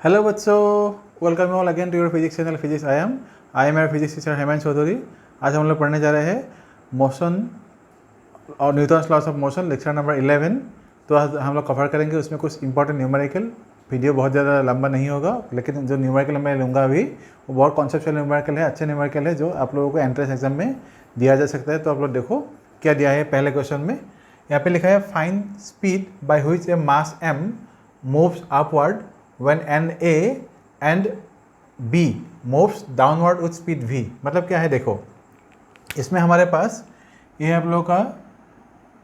Hello बच्चों, welcome all again to your physics channel physics I am your physics teacher Hemant Chaudhary. आज हम लोग पढ़ने जा रहे हैं मोशन और Newton's laws of motion, lecture number 11। तो आज हम लोग कवर करेंगे उसमें कुछ इंपॉर्टेंट न्यूमेरिकल। वीडियो बहुत ज़्यादा लंबा नहीं होगा, लेकिन जो न्यूमेरिकल मैं लूँगा अभी वो बहुत कॉन्सेप्चुअल न्यूमेरिकल है, अच्छे न्यूमेरिकल है जो आप लोगों को एंट्रेंस एग्जाम में दिया जा सकता है। तो आप लोग देखो क्या दिया है पहले क्वेश्चन में। यहाँ पे लिखा है find speed by which A mass m moves upward when NA and B moves downward with speed V। मतलब क्या है देखो, इसमें हमारे पास ये आप लोगों का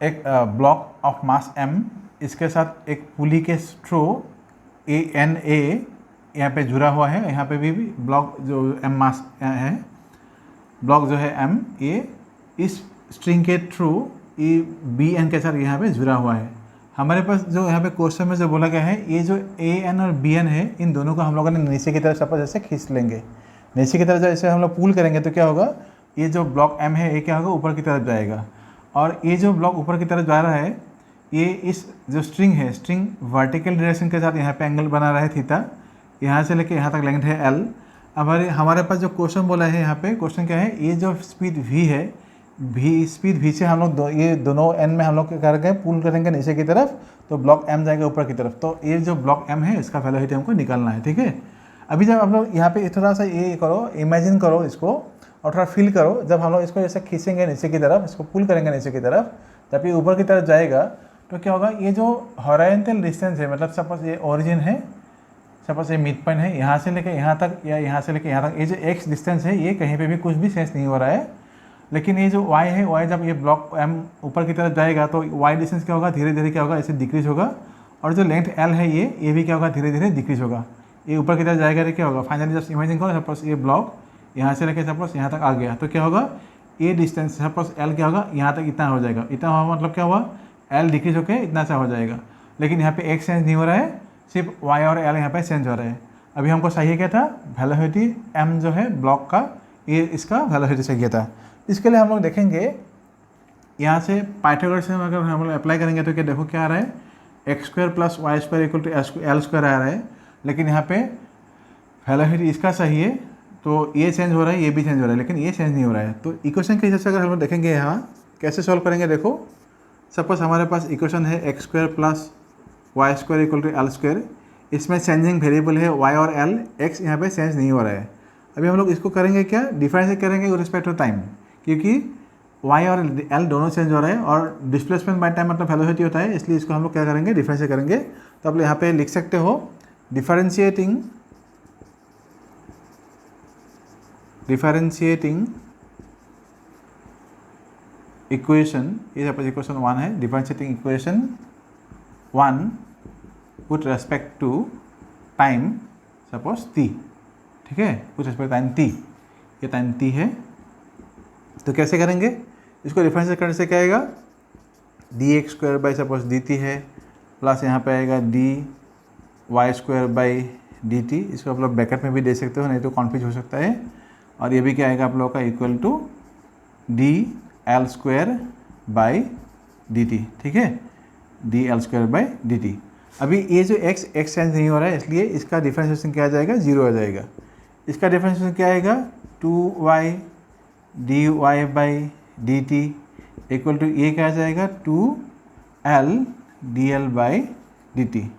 एक ब्लॉक ऑफ मास M, इसके साथ एक पुली के स्ट्रो NA यहाँ पे जुड़ा हुआ है। यहाँ पे भी ब्लॉक जो M मास है, ब्लॉक जो है M, ये इस स्ट्रिंग के थ्रू ये BN के साथ यहाँ पे जुड़ा हुआ है। हमारे पास जो यहाँ पे क्वेश्चन में जो बोला गया है, ये जो AN और BN है, इन दोनों को हम लोगों ने नीचे की तरफ सपोज ऐसे खींच लेंगे। नीचे की तरफ जैसे हम लोग पुल करेंगे तो क्या होगा, ये जो ब्लॉक M है ये क्या होगा, ऊपर की तरफ जाएगा। और ये जो ब्लॉक ऊपर की तरफ जा रहा है, ये इस जो स्ट्रिंग है, स्ट्रिंग वर्टिकल डायरेक्शन के साथ यहाँ पे एंगल बना रहा है थीटा, यहाँ से लेके यहाँ तक लेंथ है L। अब हमारे पास जो क्वेश्चन बोला है, यहाँ पे क्वेश्चन क्या है, ये जो स्पीड V है, स्पीड V से हम लोग ये दोनों एन में हम लोग क्या करेंगे, पुल करेंगे नीचे की तरफ, तो ब्लॉक M जाएगा ऊपर की तरफ। तो ये जो ब्लॉक M है इसका वेलोसिटी हमको निकालना है, ठीक है। अभी जब आप लोग यहाँ पे थोड़ा सा ये करो, इमेजिन करो इसको और थोड़ा फील करो, जब हम लोग इसको ऐसे खींचेंगे नीचे की तरफ, इसको पुल करेंगे नीचे की तरफ, जब ये ऊपर की तरफ जाएगा तो क्या होगा, ये जो हॉरिजॉन्टल डिस्टेंस है, मतलब सपोज ये ओरिजिन है, सपोज ये मिड पॉइंट है, यहाँ से लेकर यहाँ तक या यहाँ से लेकर यहाँ तक, ये जो x डिस्टेंस है, ये कहीं पे भी कुछ भी सेंस नहीं हो रहा है। लेकिन ये जो y है, y जब ये ब्लॉक M ऊपर की तरफ जाएगा तो y डिस्टेंस क्या होगा, धीरे धीरे क्या होगा, ऐसे डिक्रीज होगा। और जो लेंथ L है, ये भी क्या होगा, धीरे धीरे डिक्रीज होगा। ये ऊपर की तरफ जाएगा तो क्या होगा, फाइनली जस्ट इमेजिन करो, सपोज ये ब्लॉक यहाँ से लेकर सपोज यहाँ तक आ गया, तो क्या होगा, ये डिस्टेंस सपोज L क्या होगा, यहाँ तक इतना हो जाएगा। इतना हुआ मतलब क्या हुआ, L डिक्रीज होकर इतना सा हो जाएगा। लेकिन यहाँ पे एक चेंज नहीं हो रहा है, सिर्फ y और L यहाँ पे चेंज हो रहा है। अभी हमको चाहिए क्या था, वेलोसिटी M जो है ब्लॉक का, ये इसका वेलोसिटी चाहिए था। इसके लिए हम लोग देखेंगे यहाँ से पाइथागोरस से अगर हम लोग अप्लाई करेंगे तो क्या देखो क्या आ रहा है, X square plus Y square equal to L square आ रहा है। लेकिन यहाँ पे वेलोसिटी इसका चाहिए, तो ये चेंज हो रहा है, ये भी चेंज हो रहा है, लेकिन ये चेंज नहीं हो रहा है। तो इक्वेशन के हिसाब से अगर हम लोग देखेंगे यहाँ कैसे सॉल्व करेंगे, देखो सपोज हमारे पास इक्वेशन है X square plus Y square equal to L square. इसमें चेंजिंग वेरिएबल है वाई और एल, एक्स यहाँ पे चेंज नहीं हो रहा है। अभी हम लोग इसको करेंगे क्या, डिफरेंशिएट करेंगे विद रिस्पेक्ट टू टाइम, क्योंकि y और l दोनों चेंज हो रहे हैं और डिस्प्लेसमेंट बाय टाइम मतलब वेलोसिटी होता है, इसलिए इसको हम लोग क्या करेंगे, डिफरेंशिएट करेंगे। तो आप यहाँ पे लिख सकते हो डिफरेंशिएटिंग इक्वेशन, ये सपोज इक्वेशन 1 है, differentiating equation 1 with respect to time suppose t, ठीक है, विथ रेस्पेक्ट टाइम t, ये टाइम t है। तो कैसे करेंगे इसको, डिफरेंशिएट करने से क्या आएगा, D X square by suppose D T है, प्लस यहाँ पे आएगा D Y square by D T. इसको आप लोग ब्रैकेट में भी दे सकते हो, नहीं तो कन्फ्यूज हो सकता है। और ये भी क्या आएगा आप लोगों का, equal to D L square by D T, ठीक है, D L square by D T. अभी ये जो एक्स चेंज नहीं हो रहा है, इसलिए इसका डिफरेंशिएशन क्या आ जाएगा, जीरो आ जाएगा। इसका डिफरेंशिएशन क्या आएगा, 2y D Y by D T equal to ये क्या आ जाएगा, 2l D L by D T.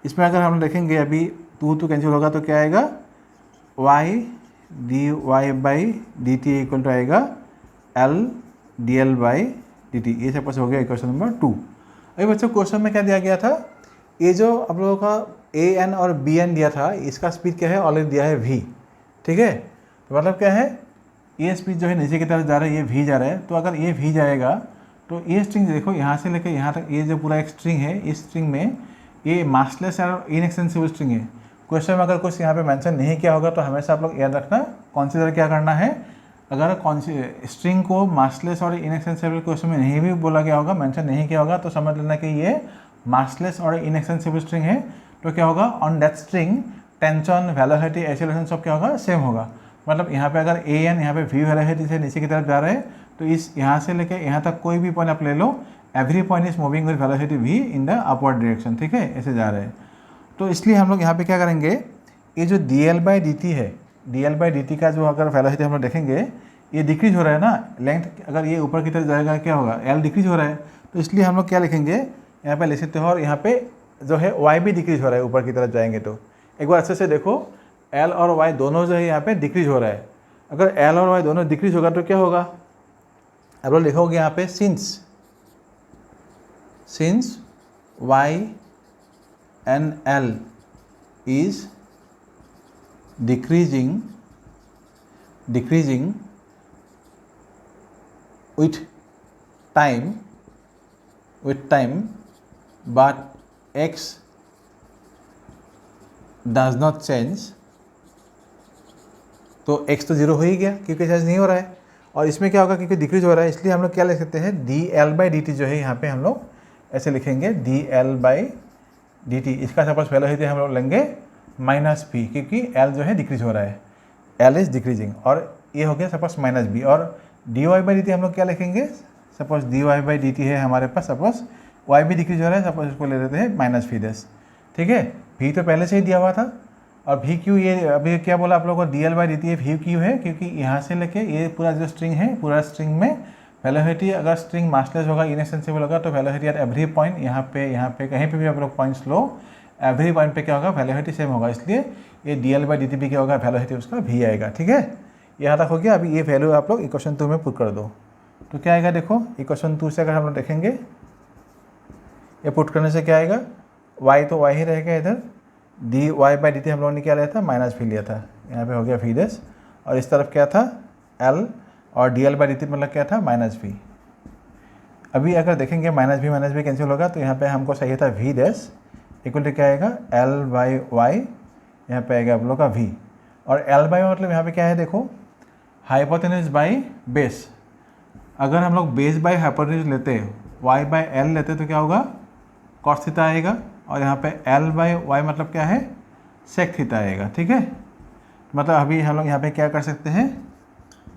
इसमें अगर हम देखेंगे अभी 2 कैंसिल होगा तो क्या आएगा, y D Y by D T equal to आएगा l D L by D T. ये सपोज हो गया इक्वेशन नंबर 2। अभी बच्चों क्वेश्चन में क्या दिया गया था, ये जो आप लोगों का AN और BN दिया था, इसका स्पीड क्या है, ऑलरेडी दिया है v, ठीक है। तो मतलब क्या है, ये स्पीड जो है नीचे की तरफ जा रहा है, ये v जा रहा है। तो अगर ये v जाएगा तो ये स्ट्रिंग देखो यहाँ से लेकर यहाँ तक, ये जो पूरा एक स्ट्रिंग है, इस स्ट्रिंग में ये मासलेस और इनएक्सटेंसिबल स्ट्रिंग है। क्वेश्चन में अगर कुछ यहाँ पे मेंशन नहीं किया होगा तो हमेशा आप लोग याद रखना, कंसीडर क्या करना है, अगर स्ट्रिंग को मासलेस और इनएक्सटेंसिबल क्वेश्चन में नहीं भी बोला गया होगा, मेंशन नहीं किया होगा, तो समझ लेना कि ये मासलेस और इनएक्सटेंसिबल स्ट्रिंग है। तो क्या होगा, on that string tension, velocity, acceleration सब क्या होगा, सेम होगा। मतलब यहाँ पे अगर AN यहाँ पे v वेलोसिटी से नीचे की तरफ जा रहा है, तो इस यहाँ से लेके यहाँ तक कोई भी पॉइंट आप ले लो, every point is moving with velocity v in the upward direction, ठीक है, ऐसे जा रहे हैं। तो इसलिए हम लोग यहाँ पे क्या करेंगे, ये जो dl/dt है, dl/dt का जो अगर वेलोसिटी हम लोग देखेंगे ये डिक्रीज हो रहा है ना, लेंथ अगर ये ऊपर की तरफ जाएगा क्या होगा, l डिक्रीज हो रहा है, तो इसलिए हम लोग क्या लिखेंगे यहाँ पे लिख सकते हो, और यहाँ पे जो है y भी डिक्रीज हो रहा है ऊपर की तरफ जाएंगे तो। एक बार अच्छे से देखो, l और y दोनों जो है यहाँ पे डिक्रीज हो रहा है। अगर l और y दोनों डिक्रीज होगा तो क्या होगा, अब लोग लिखोगे यहाँ पे since y and l is decreasing with time but x does not change, तो x तो 0 हो ही गया क्योंकि चेंज नहीं हो रहा है। और इसमें क्या होगा, क्योंकि डिक्रीज हो रहा है इसलिए हम लोग क्या लिख सकते हैं, dl/dt जो है यहाँ पे हम लोग ऐसे लिखेंगे dl/dt। इसका सपोज वेलोसिटी हम लोग लेंगे -v, क्योंकि l जो है डिक्रीज हो रहा है, l इज डिक्रीजिंग, और ये हो गया सपोज -b। और dy/dt हम लोग क्या लिखेंगे, सपोज dy/dt है हमारे पास, सपोज y भी डिक्रीज हो रहा है, सपोज इसको ले लेते हैं -v', ठीक है। v तो पहले से ही दिया हुआ था, और v क्यू ये अभी क्या बोला आप लोगों को, dl/dt ये v क्यू है, क्योंकि यहाँ से लेके ये पूरा जो स्ट्रिंग है, पूरा स्ट्रिंग में वेलोसिटी, अगर स्ट्रिंग मासलेस होगा, इनएक्सटेंसिबल होगा, तो वेलोसिटी एट एवरी पॉइंट, यहाँ पे कहीं पे भी आप लोग पॉइंट्स लो, एवरी पॉइंट पे क्या होगा, वेलोसिटी सेम होगा, इसलिए ये dl/dt भी क्या होगा, वेलोसिटी उसका v आएगा, ठीक है। यहाँ तक हो गया। अभी ये वैल्यू आप लोग इक्वेशन 2 में पुट कर दो, तो क्या आएगा, देखो इक्वेशन 2 से अगर हम लोग देखेंगे, ये पुट करने से क्या आएगा, y तो y ही रहेगा इधर, dy/dt हम लोगों ने क्या लिया था, -v लिया था, यहाँ पे हो गया v', और इस तरफ क्या था l, और dl/dt मतलब क्या था, -v। अभी अगर देखेंगे -v कैंसिल होगा, तो यहाँ पे हमको चाहिए था v' इक्वल टू क्या आएगा, l/y, यहाँ पे आएगा आप लोग का v, और l/y मतलब यहाँ पे क्या है, देखो हाइपोटेन्यूज बाई बेस। अगर हम लोग बेस बाई हाइपोटेन्यूज लेते, y/l लेते, तो क्या होगा, cos थीटा आएगा, और यहाँ पे l/y मतलब क्या है, sec थीटा आएगा, ठीक है। मतलब अभी हम लोग यहाँ पे क्या कर सकते हैं,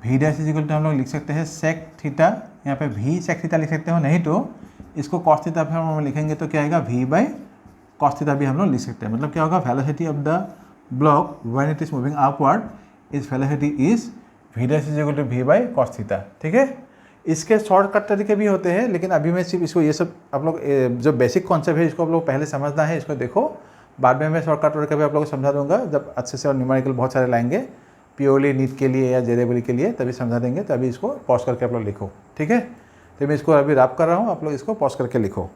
v' इज इक्वल टू हम लोग लिख सकते हैं sec थीटा, यहाँ पे v sec थीटा लिख सकते हो, नहीं तो इसको cos थीटा पे हम लिखेंगे तो क्या आएगा, v/cos थीटा भी हम लोग लिख सकते हैं। मतलब क्या होगा, velocity of the block when it is moving upward is velocity is v' is equal to v/cos theta, ठीक है। इसके शॉर्टकट तरीके भी होते हैं, लेकिन अभी मैं सिर्फ इसको, ये सब आप लोग जो बेसिक कॉन्सेप्ट है इसको आप लोग पहले समझना है, इसको देखो, बाद में मैं शॉर्टकट तरीके भी आप लोगों को समझा दूंगा जब अच्छे से, और न्यूमेरिकल बहुत सारे लाएंगे प्योरली नीट के लिए या जेरेबल के लिए, तभी समझा देंगे। तभी इसको पॉज करके आप लोग लिखो, ठीक है। तो मैं इसको अभी रैप कर रहा हूँ, आप लोग इसको पॉज करके लिखो।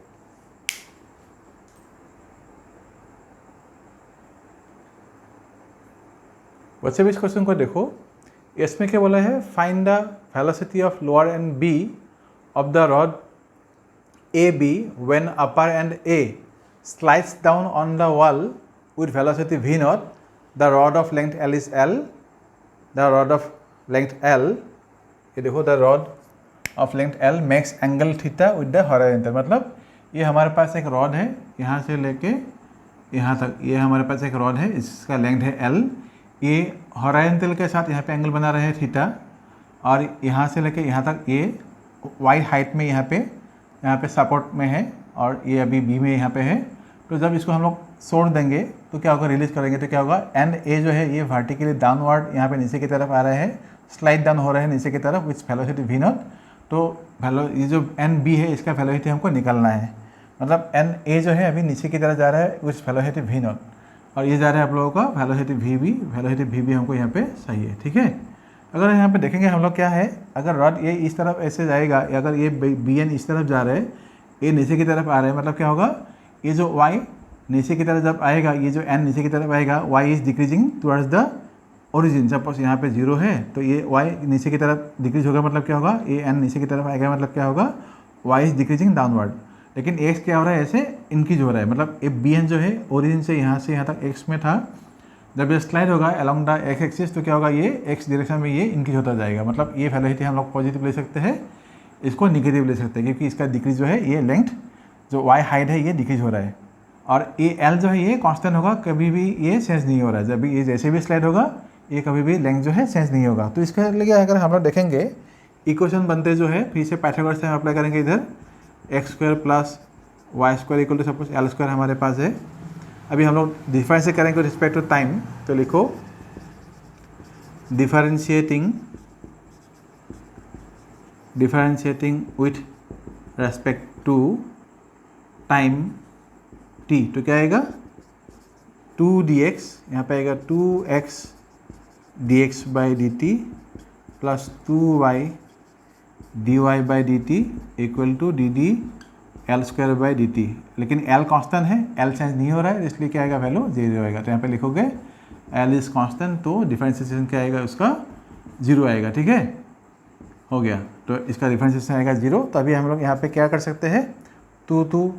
बच्चे भी इस क्वेश्चन को देखो, इसमें क्या बोला है, find the velocity of lower end B of the rod A B when upper end A slides down on the wall with velocity v0, the rod of length l is l, the rod of length l, ये देखो, the rod of length l makes angle theta with the horizontal. मतलब ये हमारे पास एक rod है, यहाँ से लेके यहाँ तक, ये हमारे पास एक रॉड है, इसका लेंथ है l, ये हॉरिजॉन्टल के साथ यहाँ पे एंगल बना रहे हैं थीटा, और यहाँ से लेके यहाँ तक ये y हाइट में यहाँ पे सपोर्ट में है, और ये अभी b में यहाँ पे है। तो जब इसको हम लोग छोड़ देंगे तो क्या होगा, रिलीज करेंगे तो क्या होगा, एंड ए जो है ये वर्टिकली डाउनवर्ड यहाँ पे नीचे की तरफ आ रहे हैं, स्लाइड डाउन हो रहे हैं नीचे की तरफ विथ वेलोसिटी v0। तो ये जो एन बी है इसका वेलोसिटी हमको निकालना है, मतलब एन ए जो है अभी नीचे की तरफ जा रहा है विथ वेलोसिटी v0, और ये जा रहा है आप लोगों का वेलोसिटी v भी हमको यहाँ पे चाहिए, ठीक है। अगर यहाँ पे देखेंगे हम लोग क्या है, अगर रॉड ये इस तरफ ऐसे जाएगा, अगर ये बी एन इस तरफ जा रहे हैं, ये नीचे की तरफ आ रहे हैं, मतलब क्या होगा, ये जो y नीचे की तरफ जब आएगा, ये जो n नीचे की तरफ आएगा, y is decreasing towards the origin. Suppose यहाँ पे 0 है तो ये y नीचे की तरफ डिक्रीज होगा, मतलब क्या होगा, ये n नीचे की तरफ आएगा, मतलब क्या होगा, y इज डिक्रीजिंग डाउनवर्ड। लेकिन x क्या हो रहा है, ऐसे इंक्रीज हो रहा है, मतलब ये बी एन जो है ओरिजिन से यहाँ तक x में था, जब ये स्लाइड होगा अलॉन्ग द x एक्सिस तो क्या होगा, ये x डायरेक्शन में ये इंक्रीज होता जाएगा। मतलब ये वेलोसिटी हम लोग पॉजिटिव ले सकते हैं, इसको निगेटिव ले सकते हैं, क्योंकि इसका डिक्रीज जो है, ये लेंथ जो y हाइट है ये डिक्रीज हो रहा है, और ये l जो है ये कांस्टेंट होगा, कभी भी ये चेंज नहीं हो रहा है। जब भी ये जैसे भी स्लाइड होगा, ये कभी भी लेंथ जो है चेंज नहीं होगा। तो इसके लिए अगर हम लोग देखेंगे इक्वेशन बनते जो है, फिर से पाइथागोरस से हम अप्लाई करेंगे, इधर x² + y² equal to suppose l² हमारे पास है। अभी हम लोग डिफरेंशिएट करेंगे विद रिस्पेक्ट टू टाइम, तो लिखो differentiating with respect to time t, तो क्या आएगा 2dx, यहाँ पे आएगा 2x dx by D T plus 2y dy by D T equal to D D L square by D T. लेकिन l constant है, l चेंज नहीं हो रहा है, इसलिए क्या आएगा वैल्यू 0 आएगा। तो यहाँ पे लिखोगे l इज कांस्टेंट, तो डिफरेंशिएशन क्या आएगा उसका 0 आएगा। ठीक है, हो गया। तो इसका डिफरेंशिएशन आएगा 0। तो अभी हम लोग यहाँ पे क्या कर सकते हैं, टू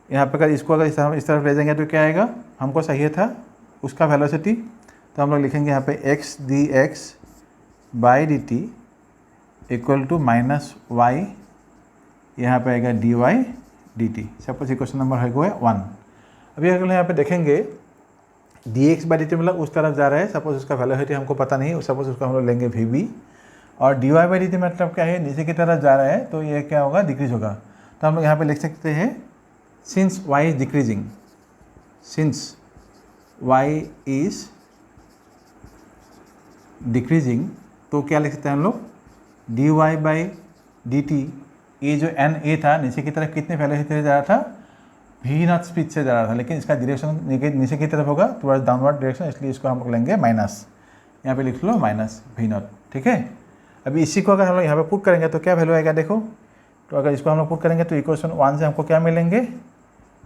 यहाँ पे अगर इसको अगर इस तरफ ले जाएंगे तो क्या आएगा, हमको चाहिए था उसका वेलोसिटी, तो हम लोग लिखेंगे यहाँ पे x D X by D T equal to minus Y, यहाँ पे आएगा D Y D T. Suppose equation number है 1। अभी अगर यहाँ पे देखेंगे D X by D T मतलब उस तरफ जा रहा है, सपोज उसका वेलोसिटी हमको पता नहीं, सपोज उसका हम लोग लेंगे वी बी, और D Y by D T मतलब क्या है, नीचे की तरफ जा रहा है, तो ये क्या होगा, डिक्रीज होगा। तो हम लोग यहाँ पे लिख सकते हैं since y is decreasing, since y is decreasing, तो क्या लिख सकते हैं हम लोग, dy बाई डी टी, ये जो एन ए था नीचे की तरफ कितने वेलोसिटी से जा रहा था, v नॉट स्पीड से जा रहा था, लेकिन इसका डायरेक्शन नीचे की तरफ होगा, टुवर्ड्स डाउनवर्ड डायरेक्शन, इसलिए इसको हम लोग लेंगे माइनस, यहाँ पे लिख लो माइनस v नॉट। ठीक है, अभी इसी को अगर हम लोग यहाँ पे पुट करेंगे तो क्या वैल्यू आएगा देखो, तो अगर इसको हम लोग पुट करेंगे तो इक्वेशन 1 से हमको क्या मिलेंगे,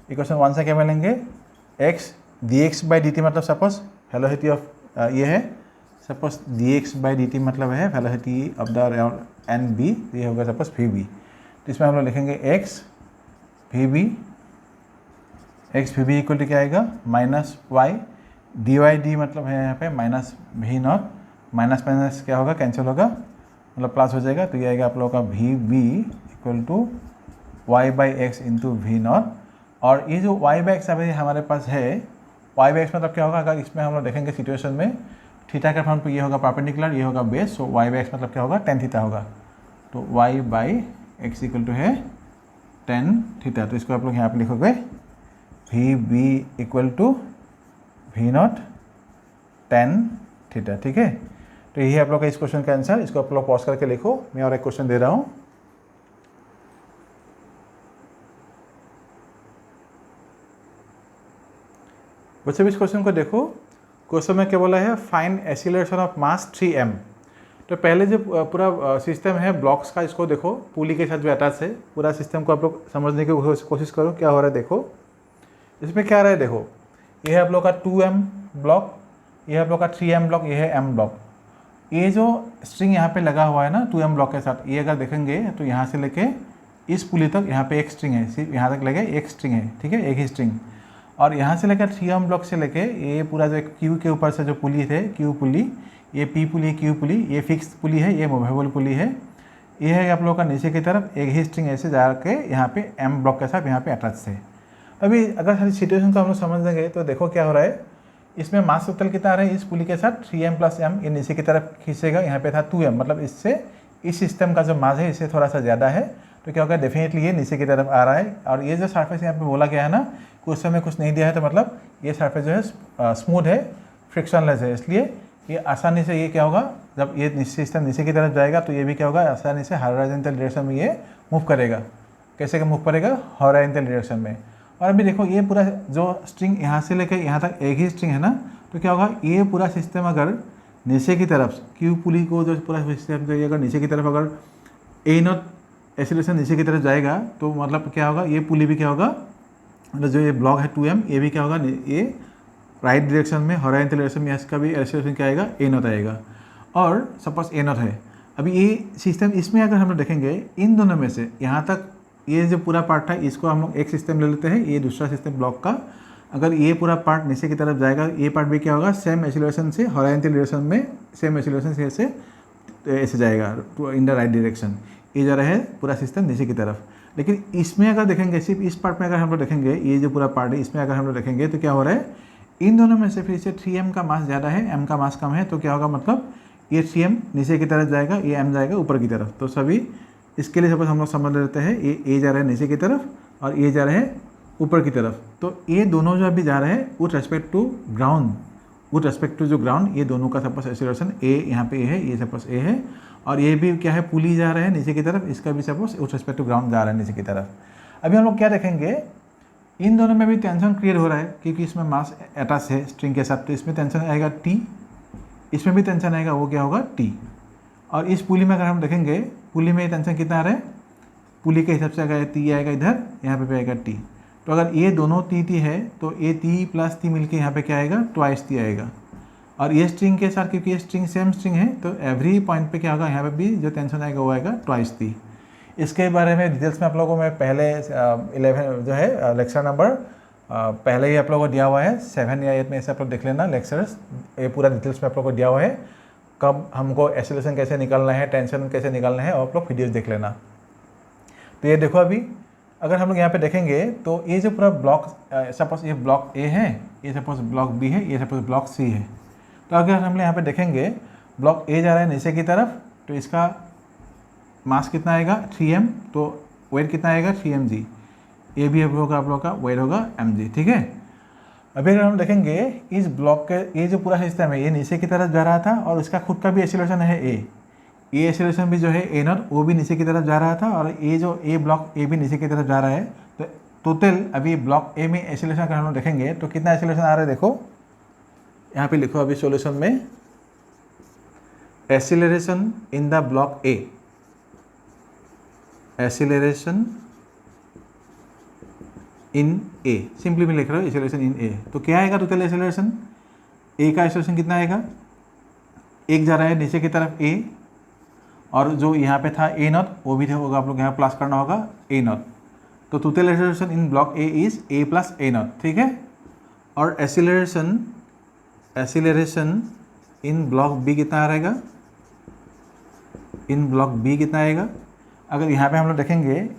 इक्वेशन 1 से क्या मिलेंगे, x dx by D T मतलब सपोज वेलोसिटी ऑफ ये है, suppose dx by D T मतलब है velocity of the end B, ये होगा सपोज वी बी। तो इसमें हम लोग लिखेंगे x V B equal to क्या आएगा, minus Y D Y D मतलब है यहाँ पे minus V naught, minus minus क्या होगा, कैंसिल होगा, मतलब प्लस हो जाएगा। तो ये आएगा आप लोगों का V B equal to Y by X into V naught. और ये जो y बाई एक्स अभी हमारे पास है, y बाई एक्स मतलब क्या होगा, अगर इसमें हम लोग देखेंगे सिचुएशन में थीटा का फॉर्म पे ये होगा परपेंडिकुलर, ये होगा base, so y by X मतलब क्या होगा, टेन थीटा होगा। तो y by X equal to है टेन थीटा। तो इसको आप लोग यहाँ पे लिखोगे V B equal to V naught tan theta. ठीक है, तो यही आप लोग का इस क्वेश्चन का आंसर। इसको आप लोग पॉज करके लिखो, मैं और एक क्वेश्चन दे रहा हूँ। बच्चे इस क्वेश्चन को देखो, क्वेश्चन में क्या बोला है, find acceleration of mass 3m। तो पहले जो पूरा सिस्टम है ब्लॉक्स का, इसको देखो, पुली के साथ जो अटैच है, पूरा सिस्टम को आप लोग समझने की कोशिश करो क्या हो रहा है। देखो इसमें क्या रहा है, देखो ये है आप लोग का 2m ब्लॉक, ये है आप लोग का 3m ब्लॉक, ये है m ब्लॉक। ये जो स्ट्रिंग यहाँ पे लगा हुआ है ना 2m ब्लॉक के साथ, ये अगर देखेंगे तो यहाँ से लेके इस पुली तक यहाँ पे एक स्ट्रिंग है, सिर्फ यहाँ तक लगे एक स्ट्रिंग है। ठीक है, एक ही स्ट्रिंग। और यहाँ से लेकर 3m ब्लॉक से लेके ये पूरा जो क्यू के ऊपर से जो पुली थे, क्यू पुली, ये पी पुली, क्यू पुली, ये फिक्स पुली है, ये मूवेबल पुली है। ये है आप लोगों का नीचे की तरफ एक ही स्ट्रिंग ऐसे जाके यहाँ पे m ब्लॉक के साथ यहाँ पे अटैच है। अभी अगर सारी सिचुएशन को हम लोग समझ देंगे तो देखो क्या हो रहा है, इसमें मास टोटल कितना आ रहा है, इस पुली के साथ 3m प्लस m, ये नीचे की तरफ खींचेगा, यहाँ पे था 2m, मतलब इससे इस सिस्टम का जो मास है इससे थोड़ा सा ज़्यादा है, तो क्या होगा, डेफिनेटली ये नीचे की तरफ आ रहा है। और ये जो सरफेस यहाँ पे बोला गया है ना, कुछ समय कुछ नहीं दिया है, तो मतलब ये सरफेस जो है स्मूथ है, फ्रिक्शनलेस है, इसलिए ये आसानी से ये क्या होगा, जब ये सिस्टम नीचे की तरफ जाएगा तो ये भी क्या होगा, आसानी से हॉरिजॉन्टल डायरेक्शन में ये मूव करेगा। कैसे मूव करेगा, हॉरिजॉन्टल डायरेक्शन में। और अभी देखो ये पूरा जो स्ट्रिंग यहाँ से लेकर यहाँ तक एक ही स्ट्रिंग है ना, तो क्या होगा, ये पूरा सिस्टम अगर नीचे की तरफ क्यू पुली को जो पूरा सिस्टम जो अगर नीचे की तरफ अगर ए नॉट एक्सीलरेशन नीचे की तरफ जाएगा, तो मतलब क्या होगा, ये पुली भी क्या होगा, मतलब जो ये ब्लॉक है 2m, ये भी क्या होगा, ये राइट डायरेक्शन में हॉरिजॉन्टल डायरेक्शन में इसका भी एक्सीलरेशन क्या आएगा, ए नॉट आएगा। और सपोज ए नॉट है, अभी ये सिस्टम, इसमें अगर हम लोग देखेंगे इन दोनों में से यहाँ तक ये जो पूरा पार्ट था, इसको हम लोग एक सिस्टम ले लेते हैं, ये दूसरा सिस्टम ब्लॉक का। अगर ये पूरा पार्ट नीचे की तरफ जाएगा, ये पार्ट भी क्या होगा, सेम एक्सीलरेशन से हॉरिजॉन्टल डायरेक्शन में, सेम एक्सीलरेशन से ऐसे जाएगा इन द राइट डायरेक्शन, ये जा रहा है पूरा सिस्टम नीचे की तरफ। लेकिन इसमें अगर देखेंगे, सिर्फ इस पार्ट में अगर हम लोग देखेंगे, ये जो पूरा पार्ट है इसमें अगर हम लोग देखेंगे तो क्या हो रहा है, इन दोनों में से फिर से 3m का मास ज़्यादा है, m का मास कम है, तो क्या होगा, मतलब ये 3m नीचे की तरफ जाएगा, ये m जाएगा ऊपर की तरफ। तो सभी इसके लिए सपोज हम लोग समझ लेते हैं, ये जा रहा है नीचे की तरफ और ये जा रहा है ऊपर की तरफ। तो ये दोनों जो अभी जा रहे हैं with respect to ground, with respect to जो ग्राउंड, ये दोनों का सपोज एक्सीलरेशन ए, यहाँ पे ए है, ये सपोज ए है, और ये भी क्या है, पुली जा रहा है नीचे की तरफ, इसका भी suppose with respect to ground जा रहा है नीचे की तरफ। अभी हम लोग क्या देखेंगे, इन दोनों में भी टेंशन क्रिएट हो रहा है क्योंकि इसमें मास अटैच है स्ट्रिंग के साथ, तो इसमें टेंशन आएगा टी, इसमें भी टेंशन आएगा, वो क्या होगा टी। और इस पुली में अगर हम देखेंगे, पुली में टेंशन कितना आ रहा है, पुली के हिसाब से अगर टी आएगा इधर, यहाँ पे आएगा टी। तो अगर ये दोनों टी है तो ये टी प्लस टी मिलके यहाँ पे क्या आएगा, ट्वाइस टी आएगा। और ये स्ट्रिंग के साथ, क्योंकि ये स्ट्रिंग सेम स्ट्रिंग है, तो एवरी पॉइंट पे क्या होगा, यहाँ पे भी जो टेंशन आएगा वो आएगा ट्वाइस टी। इसके बारे में डिटेल्स में आप लोगों को मैं पहले 11 जो है लेक्चर नंबर पहले ही आप लोगों को दिया हुआ है, 7 या 8 में ऐसे आप लोग देख लेना लेक्चर्स, ये पूरा डिटेल्स में आप लोगों को दिया हुआ है, कब हमको एक्सीलरेशन कैसे निकालना है, टेंशन कैसे निकालना है, और आप लोग वीडियोस देख लेना। तो ये देखो, अभी अगर हम लोग यहाँ पे देखेंगे तो ये जो पूरा ब्लॉक, सपोज ये ब्लॉक ए है, ये सपोज ब्लॉक बी है, ये सपोज ब्लॉक सी है। तो अगर हम लोग यहाँ पे देखेंगे ब्लॉक ए जा रहा है नीचे की तरफ, तो इसका मास कितना आएगा 3m, तो वेट कितना आएगा 3mg। ये भी आप लोगों का वेट होगा mg, ठीक है। अभी अगर हम देखेंगे इस ब्लॉक के, ये जो पूरा सिस्टम है ये नीचे की तरफ जा रहा था और इसका खुद का भी एक्सीलरेशन है ए, ये एक्सीलरेशन भी जो है ए नॉट, वो भी नीचे की तरफ जा रहा था, और ये जो ए ब्लॉक ए भी नीचे की तरफ जा रहा है। तो टोटल अभी ब्लॉक ए में एक्सीलरेशन अगर हम लोग देखेंगे तो कितना एक्सीलरेशन आ रहा है, देखो यहाँ पे लिखो अभी सॉल्यूशन में, acceleration in the block A, acceleration in A, simply मैं लिख रहा हूँ एक्सीलरेशन इन ए। तो क्या आएगा टोटल एक्सीलरेशन, ए का एक्सीलरेशन कितना आएगा, एक जा रहा है नीचे की तरफ ए, और जो यहाँ पे था ए नॉट वो भी होगा, आप लोग यहाँ प्लस करना होगा ए नॉट। तो total acceleration in block A is a plus A not, ठीक है। और एक्सीलरेशन इन ब्लॉक बी कितना आ रहेगा, इन ब्लॉक बी कितना आएगा। अगर यहाँ पे हम लोग देखेंगे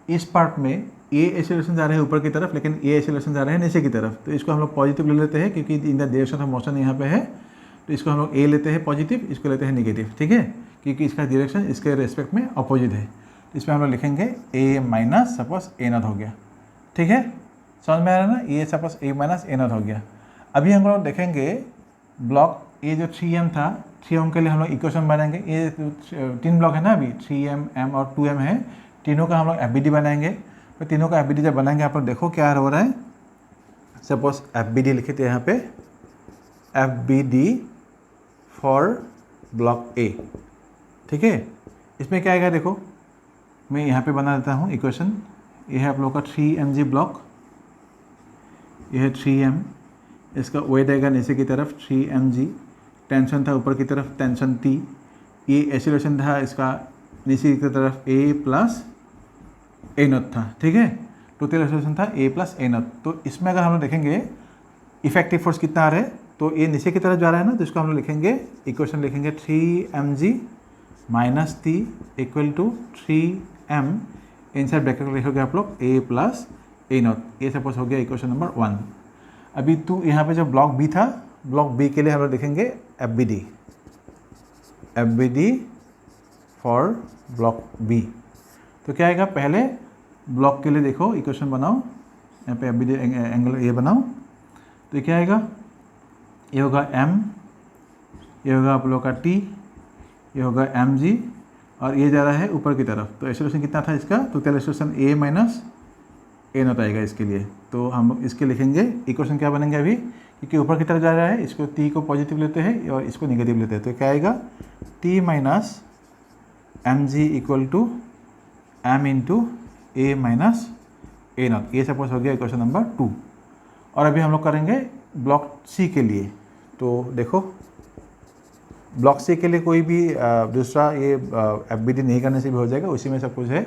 इस पार्ट में ए एक्सीलरेशन जा रहे हैं ऊपर की तरफ, लेकिन ए एक्सीलरेशन जा रहे हैं नीचे की तरफ, तो इसको हम लोग पॉजिटिव ले लेते हैं क्योंकि in the direction of motion यहाँ पे है, तो इसको हम लोग ए लेते हैं पॉजिटिव, इसको लेते हैं नेगेटिव, ठीक है, क्योंकि इसका डायरेक्शन इसके रेस्पेक्ट में अपोजिट है। तो इसमें हम लोग लिखेंगे ए माइनस सपोज ए नॉट हो गया, ठीक है, समझ में आ रहा है ना, ये suppose A minus A not हो गया। अभी हम लोग देखेंगे ब्लॉक ये जो 3m था, 3m के लिए हम लोग इक्वेशन बनाएंगे, ये 3 ब्लॉक है ना अभी, 3m, m और 2m है, तीनों का हम लोग FBD बनाएंगे। तो तीनों का FBD जब बनाएंगे आप लोग देखो क्या हो रहा है, सपोज FBD लिखे थे यहाँ पे, FBD फॉर ब्लॉक ए, ठीक है। इसमें क्या आएगा देखो, मैं यहाँ पे बना देता हूँ इक्वेशन, ये है आप लोग का 3mg ब्लॉक, ये है 3m, इसका वेट आएगा नीचे की तरफ 3mg, टेंशन था ऊपर की तरफ टेंशन t, ये एक्सीलरेशन था इसका नीचे की तरफ a प्लस ए नॉट था, ठीक है, टोटल एक्सीलरेशन था a प्लस ए नॉट। तो इसमें अगर हम लोग देखेंगे इफेक्टिव फोर्स कितना आ रहा है, तो ये नीचे की तरफ जा रहा है ना, तो इसको हम लोग लिखेंगे, इक्वेशन लिखेंगे 3mg minus T equal to 3m, inside bracket लिखोगे आप लोग a प्लस ए नॉट, ये सपोज हो गया इक्वेशन नंबर 1। अभी तो यहाँ पे जो ब्लॉक बी था, ब्लॉक बी के लिए हम लोग लिखेंगे FBD फॉर ब्लॉक बी। तो क्या आएगा, पहले ब्लॉक के लिए देखो इक्वेशन बनाओ, यहाँ पे FBD एंगल ये बनाओ, तो क्या आएगा, ये होगा m, ये होगा आप लोग का t, ये होगा mg, और ये जा रहा है ऊपर की तरफ। तो एक्सीलरेशन कितना था इसका, total acceleration a minus A not आएगा इसके लिए। तो हम इसके लिखेंगे इक्वेशन क्या बनेंगे अभी, क्योंकि ऊपर की तरफ जा रहा है, इसको t को पॉजिटिव लेते हैं और इसको नेगेटिव लेते हैं, तो क्या आएगा t minus mg equal to m into A minus A naught, ये सपोज हो गया इक्वेशन नंबर 2। और अभी हम लोग करेंगे ब्लॉक सी के लिए। तो देखो ब्लॉक सी के लिए कोई भी दूसरा ये FBD नहीं करने से भी हो जाएगा, उसी में सब कुछ है,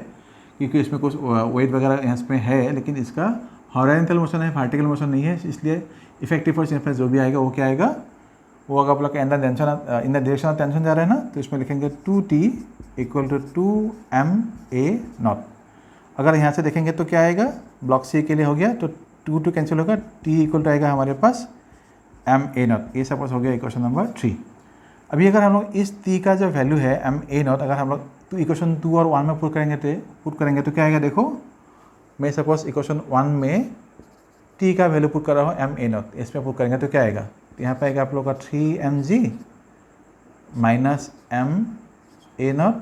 क्योंकि इसमें कुछ वेट वगैरह इसमें है, लेकिन इसका हॉरिजॉन्टल मोशन है, वर्टिकल मोशन नहीं है, इसलिए इफेक्टिव फोर्स यहाँ पे जो भी आएगा वो क्या आएगा, वो अगर आप लोग in the direction of tension जा रहा है ना, तो इसमें लिखेंगे 2t equal to 2ma not. अगर यहाँ से देखेंगे तो क्या आएगा, ब्लॉक सी के लिए हो गया, तो 2 कैंसिल होगा, t इक्वल टू आएगा हमारे पास ma नॉट, ये सपोज हो गया इक्वेशन नंबर 3। अभी अगर हम लोग इस t का जो वैल्यू है ma नॉट, अगर हम लोग तो इक्वेशन 2 और 1 में पुट करेंगे तो क्या आएगा, देखो मैं सपोज इक्वेशन 1 में t टी का वैल्यू पुट कर रहा हूँ एम ए नॉट, इसमें पुट करेंगे तो क्या आएगा, तो यहाँ पे आएगा आप लोग का 3mg minus M A not,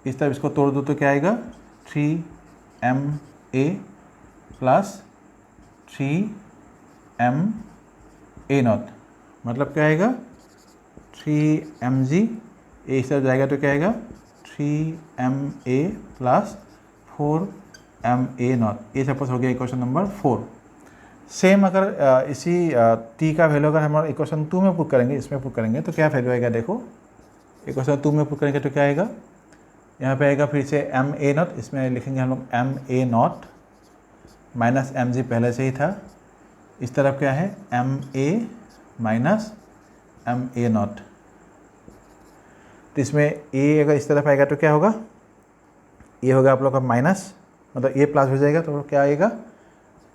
इस तरफ इसको तोड़ दो तो क्या आएगा 3ma प्लस 3ma नॉट, मतलब क्या आएगा 3mg, ए इस तरफ जाएगा तो क्या आएगा 3ma प्लस 4ma नॉट, ये सपोज हो गया इक्वेशन नंबर 4। सेम अगर इसी टी का वैल्यू अगर हम इक्वेशन 2 में पुट करेंगे, इसमें पुट करेंगे तो क्या वैल्यू आएगा, देखो इक्वेशन 2 में पुट करेंगे तो क्या आएगा, यहाँ पे आएगा फिर से एम ए नॉट, इसमें लिखेंगे हम लोग M A naught minus M G पहले से ही था, इस तरफ क्या है M A minus M A naught, तो इसमें ए अगर इस तरफ आएगा तो क्या होगा, ये होगा आप लोग का माइनस, मतलब ए प्लस हो जाएगा तो क्या आएगा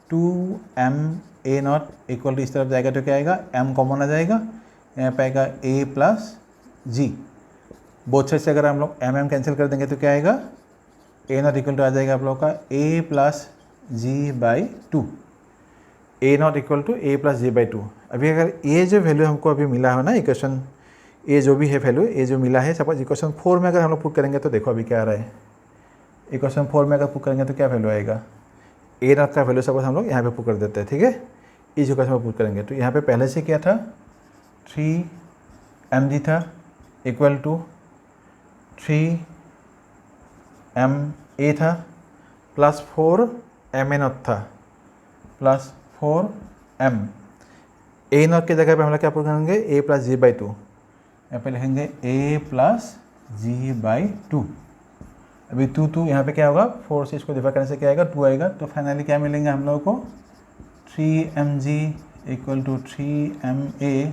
2ma नॉट इक्वल टू इस तरफ जाएगा तो क्या आएगा m कॉमन आ जाएगा, यहाँ पे आएगा a plus G, both side से अगर हम लोग m कैंसिल कर देंगे तो क्या आएगा a नॉट इक्वल टू आ जाएगा आप लोग का a plus G by two, A naught equal to a plus G by two. अभी अगर ये जो वैल्यू हमको अभी मिला है ना, इक्वेशन ए जो भी है वैल्यू ए जो मिला है, सपोज इक्वेशन 4 में अगर हम लोग पुट करेंगे तो देखो अभी क्या आ रहा है, इक्वेशन 4 में अगर पुट करेंगे तो क्या वैल्यू आएगा, ए नॉट का वैल्यू सपोज हम लोग यहाँ पे पुट कर देते हैं, ठीक है, इस इक्वेशन में पुट करेंगे तो यहाँ पे पहले से क्या था 3mg था इक्वल टू 3ma था प्लस 4ma नॉट था प्लस 4m, ए नॉट की जगह पे हम लोग क्या पुट करेंगे a plus G by two, यहाँ पे लिखेंगे a plus G by two, अभी 2 यहाँ पे क्या होगा 4 से इसको डिवाइड करने से क्या आएगा 2 आएगा, तो फाइनली क्या मिलेंगे हम लोगों को 3mg equal to 3ma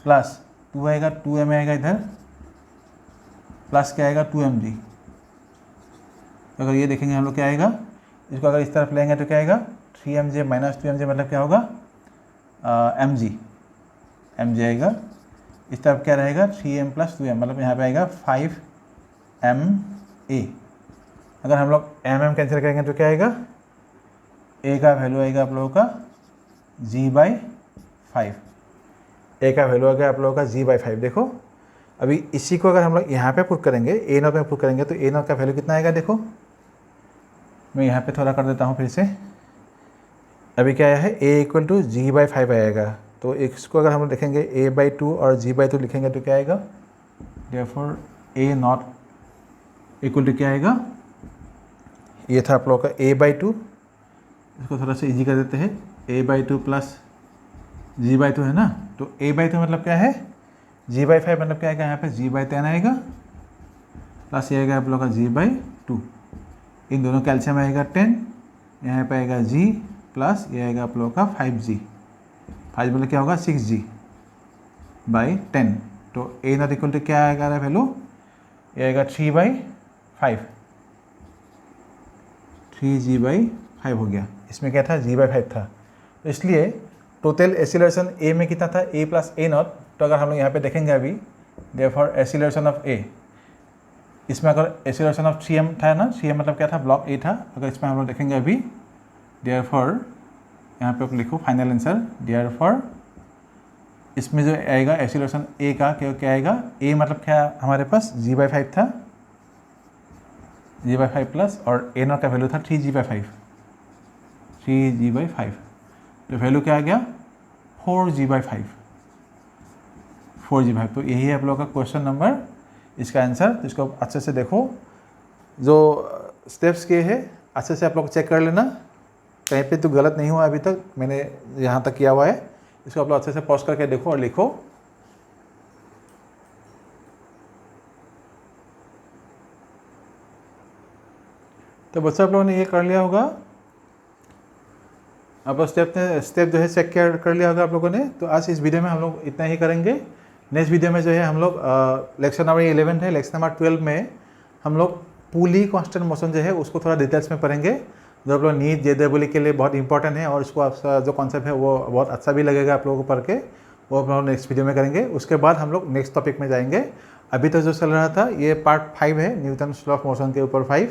plus 2 आएगा 2ma आएगा इधर प्लस क्या आएगा 2mg, अगर ये देखेंगे हम लोग क्या आएगा, इसको अगर इस तरफ लेंगे तो क्या आएगा 3mj माइनस 2mj मतलब क्या होगा mg आएगा, इस तरफ क्या रहेगा 3m प्लस 2m मतलब यहाँ पे आएगा 5ma, अगर हम लोग mm कैंसिल करेंगे तो क्या आएगा a का वैल्यू आएगा आप लोगों का g बाई 5, a का वैल्यू आएगा आप लोगों का g बाई 5। देखो अभी इसी को अगर हम लोग यहाँ पे पुट करेंगे a नॉट में पुट करेंगे तो a नॉट का वैल्यू कितना आएगा, देखो मैं यहाँ पे थोड़ा कर देता हूँ फिर से, अभी क्या आया है a equal to G by 5 आएगा, तो इसको अगर हम लोग देखेंगे a बाई 2 और g बाई 2 लिखेंगे तो क्या आएगा, therefore a naught equal to क्या आएगा, ये था आप लोगों का a बाई 2, इसको थोड़ा सा इजी कर देते हैं a by 2 plus g by 2 है ना, तो a बाई 2 मतलब क्या है g बाई 5 मतलब क्या आएगा, यहाँ पे g बाई 10 आएगा प्लस ये आएगा आप लोगों का g बाई 2, इन दोनों कैल्शियम आएगा 10, यहाँ पे आएगा g प्लस ये आएगा आप लोगों का 5g, 5 मतलब क्या होगा 6g बाई 10, तो a नॉट इक्वल टू क्या आएगा वैल्यू, ये आएगा 3 बाई 5, 3g बाई 5 हो गया, इसमें क्या था g बाई 5 था, तो इसलिए टोटल एसिलरेशन a में कितना था a प्लस a नॉट, तो अगर हम लोग यहाँ पे देखेंगे अभी देयरफॉर एसिलरेशन ऑफ a, इसमें अगर एसिलरेशन ऑफ 3m था ना, 3m मतलब क्या था ब्लॉक a था, अगर इसमें हम लोग देखेंगे अभी देयरफॉर यहाँ पे आप लिखो फाइनल आंसर, देयरफॉर इसमें जो आएगा एसिलरेशन a का क्या आएगा, a मतलब क्या हमारे पास g बाई 5 था, g बाई 5 प्लस और a नॉट का वैल्यू था 3g बाई 5, 3g बाई 5, तो वैल्यू क्या आ गया 4g बाई 5, 4g बाई 5, तो यही है आप लोगों का क्वेश्चन नंबर, इसका आंसर, तो इसको अच्छे से देखो, जो स्टेप्स के हैं अच्छे से आप लोग चेक कर लेना, कहीं पे तो गलत नहीं हुआ अभी तक, मैंने यहाँ तक किया हुआ है, इसको आप लोग अच्छे से पॉज करके देखो और लिखो। तो बच्चों आप लोगों ने ये कर लिया होगा, अब स्टेप जो है चेक कर लिया होगा आप लोगों ने। तो आज इस वीडियो में हम लोग इतना ही करेंगे। नेक्स्ट वीडियो में जो है हम लोग लेक्चर नंबर 11 है, लेक्चर नंबर 12 में हम लोग पुली कांस्टेंट मोशन जो है उसको थोड़ा डिटेल्स में पढ़ेंगे, जो आप लोग नीट जेईई के लिए बहुत इंपॉर्टेंट है, और इसको आपका जो कॉन्सेप्ट है वो बहुत अच्छा भी लगेगा आप लोगों को पढ़ के, वो आप लोग नेक्स्ट वीडियो में करेंगे। उसके बाद हम लोग नेक्स्ट टॉपिक में जाएंगे। अभी तक जो चल रहा था ये पार्ट 5 है, न्यूटन लॉ ऑफ मोशन के ऊपर 5,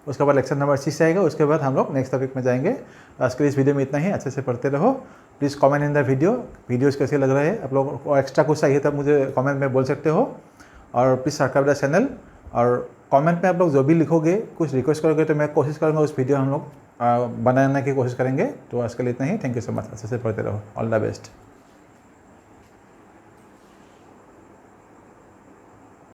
उसके बाद लेक्चर नंबर 6 आएगा, उसके बाद हम लोग नेक्स्ट टॉपिक में जाएंगे। आज के इस वीडियो में इतना ही, अच्छे से पढ़ते रहो। Please comment in the videos कैसे लग रहे हैं आप लोग, और एक्स्ट्रा कुछ चाहिए तब मुझे कमेंट में बोल सकते हो। और प्लीज़ सब्सक्राइब द चैनल, और कमेंट में आप लोग जो भी लिखोगे, कुछ रिक्वेस्ट करोगे तो मैं कोशिश करूँगा उस वीडियो हम लोग बनाने की कोशिश करेंगे। तो आज के लिए इतना ही, थैंक यू सो मच, अच्छे से पढ़ते रहो, ऑल द बेस्ट।